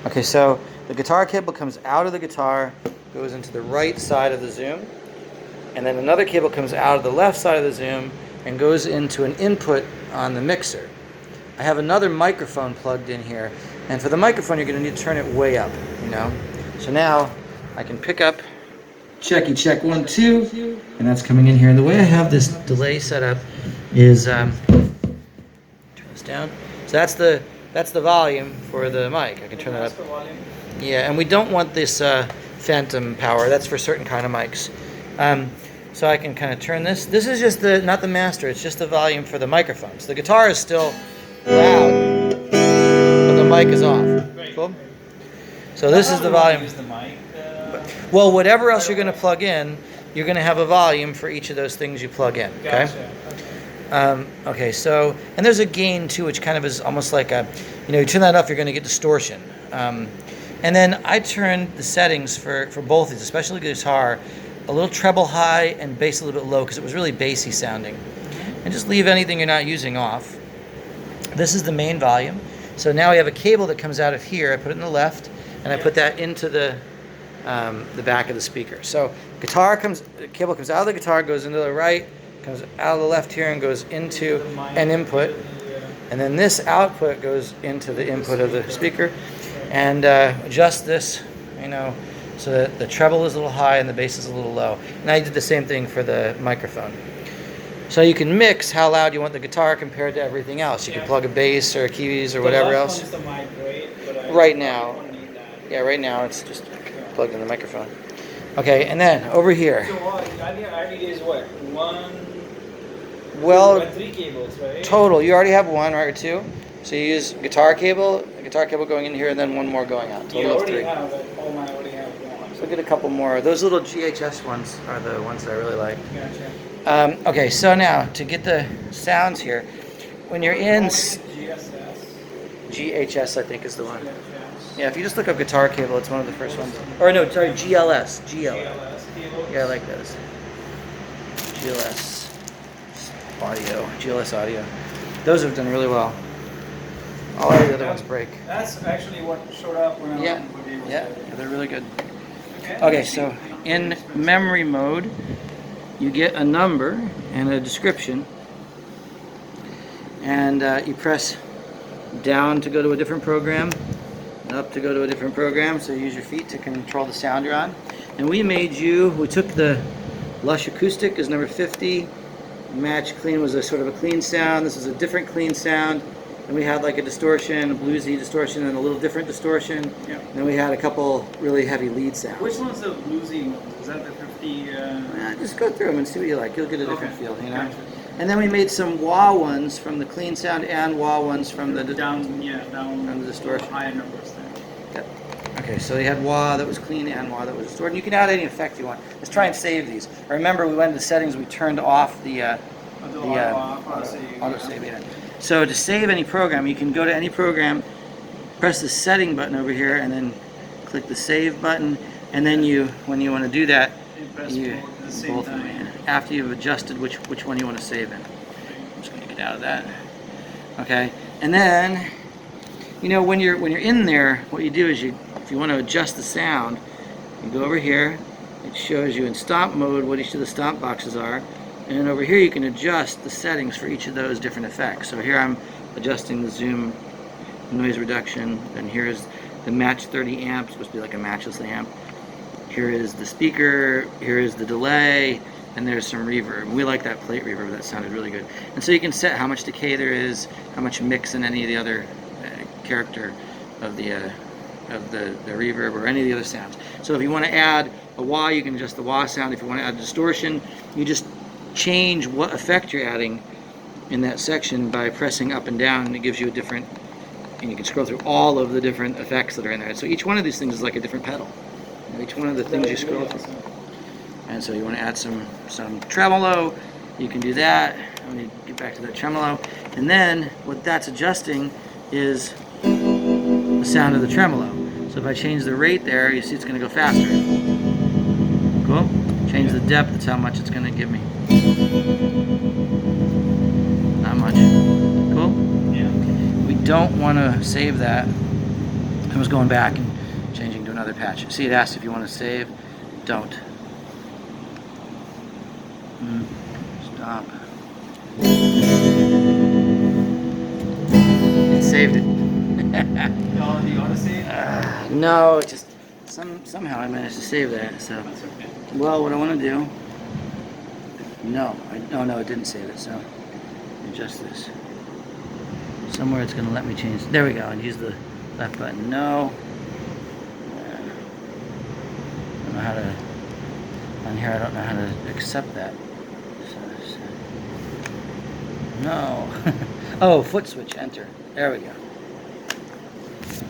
Okay, so the guitar cable comes out of the guitar, goes into the right side of the Zoom, and then another cable comes out of the left side of the Zoom and goes into an input on the mixer. I have another microphone plugged in here, and for the microphone you're going to need to turn it way up, you know. So now I can pick up, check 1 2, and that's coming in here. And the way I have this delay set up is turn this down. So that's the volume for the mic. I can turn that up. Yeah, and we don't want this phantom power. That's for certain kind of mics. So I can kind of turn this. This is just not the master. It's just the volume for the microphones. The guitar is still loud, but the mic is off. Cool. So this is the volume. Well, whatever else you're going to plug in, you're going to have a volume for each of those things you plug in. Okay. Okay. So, and there's a gain too, which kind of is almost like you turn that off, you're going to get distortion. And then I turned the settings for both of these, especially the guitar, a little treble high and bass a little bit low because it was really bassy sounding. And just leave anything you're not using off. This is the main volume. So now we have a cable that comes out of here. I put it in the left, and I put that into the back of the speaker. So the cable comes out of the guitar, goes into the right, comes out of the left here, and goes into an input. And then this output goes into the input of the speaker. And adjust this, so that the treble is a little high and the bass is a little low. And I did the same thing for the microphone. So you can mix how loud you want the guitar compared to everything else. You can plug a bass or keys or whatever else. The mic, right? Right now, yeah, right now it's just plugged in the microphone. Okay, and then over here. So I need is what? Three cables, right? Total. You already have one, right, or two. So you use a guitar cable going in here, and then one more going out. Total of 3. I already have one. So get a couple more. Those little GHS ones are the ones that I really like. Gotcha. Okay, so now to get the sounds here, when you're in GHS, I think is the one. Yeah, if you just look up guitar cable, it's one of the first ones. Or no, sorry, GLS. Yeah, I like those. GLS audio. Those have done really well. All the other ones break. That's actually what showed up when I Yeah, they're really good. Okay, so in memory mode, you get a number and a description, and you press down to go to a different program, and up to go to a different program. So you use your feet to control the sound you're on. And we took the Lush Acoustic as number 50. Match Clean was a sort of a clean sound. This is a different clean sound. And we had like a distortion, a bluesy distortion, and a little different distortion. Yeah. And then we had a couple really heavy lead sounds. Which one's the bluesy one? Is that the 50? Just go through them and see what you like. You'll get a different feel, Gotcha. And then we made some wah ones from the clean sound and wah ones from the down from the distortion. Higher numbers there. Yep. Okay, so you had wah that was clean and wah that was distorted. You can add any effect you want. Let's try and save these. Remember, we went into settings. We turned off the autosave. Yeah. So to save any program, you can go to any program, press the setting button over here, and then click the save button. And then when you want to do that, you both of them. After you've adjusted which one you want to save in. I'm just going to get out of that. Okay, and then when you're in there, what you do is if you want to adjust the sound, you go over here. It shows you in stomp mode what each of the stomp boxes are. And then over here you can adjust the settings for each of those different effects. So here I'm adjusting the zoom, noise reduction, and here's the match 30 amps, supposed to be like a matchless amp. Here is the speaker, here is the delay, and there's some reverb. We like that plate reverb, that sounded really good. And so you can set how much decay there is, how much mix in any of the other character of the reverb or any of the other sounds. So if you want to add a wah, you can adjust the wah sound. If you want to add distortion, you just change what effect you're adding in that section by pressing up and down, and it gives you a different, and you can scroll through all of the different effects that are in there. So each one of these things is like a different pedal. Each one of the things you scroll through. And so you want to add some tremolo, you can do that. Let me get back to that tremolo. And then what that's adjusting is the sound of the tremolo. So if I change the rate there, you see it's going to go faster. Cool? Change the depth, that's how much it's going to give me. Not much. Cool? Yeah. We don't want to save that. I was going back and changing to another patch. See, it asked if you want to save. Don't. Stop. It saved it. Oh, do you want to see? No, it just somehow I managed to save that. So, That's okay. well, what I want to do. No, no, it didn't save it. So, adjust this. Somewhere it's going to let me change. There we go. And use the left button. No. I don't know how to. On here, I don't know how to accept that. No. Oh, foot switch. Enter. There we go.